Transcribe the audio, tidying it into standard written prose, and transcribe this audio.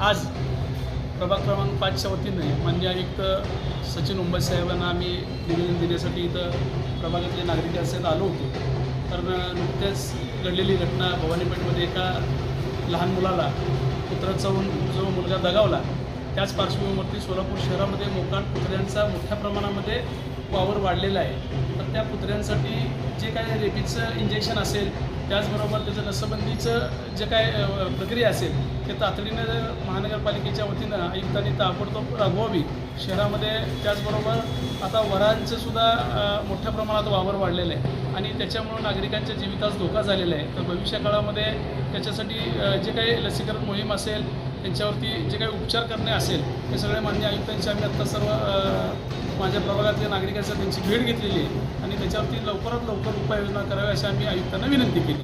आज प्रभाग क्रमांक 5च्या वतीने माननीय आयुक्त सचिन उंबज साहेबांना आम्ही निवेदन देण्यासाठी इथं प्रभागातले नागरिक असेल आलो होतो. तर नुकत्याच घडलेली घटना भवानीपेठमध्ये एका लहान मुलाला कुत्रा चावून जो मुलगा दगावला, त्याच पार्श्वभूमीवरती सोलापूर शहरामध्ये मोकाट कुत्र्यांचा मोठ्या प्रमाणामध्ये वावर वाढलेला आहे. तर त्या कुत्र्यांसाठी जे काय रेबीजचं इंजेक्शन असेल, त्याचबरोबर त्याचं नसबंदीचं जे काय प्रक्रिया असेल ते तातडीनं महानगरपालिकेच्या वतीनं आयुक्तांनी ताबडतोब राबवावी शहरामध्ये. त्याचबरोबर आता वरांचंसुद्धा मोठ्या प्रमाणात वावर वाढलेलं आहे आणि त्याच्यामुळं नागरिकांच्या जीवितास धोका झालेला आहे. तर भविष्य काळामध्ये त्याच्यासाठी जे काही लसीकरण मोहीम असेल, त्यांच्यावरती जे काही उपचार करणे असेल, हे सगळे माननीय आयुक्तांची आम्ही आत्ता सर्व माझ्या प्रभागातल्या नागरिकांचा त्यांची भेट घेतलेली आहे आणि त्याच्यावरती लवकरात लवकर उपाययोजना कराव्या अशी आम्ही आयुक्तांना विनंती केली.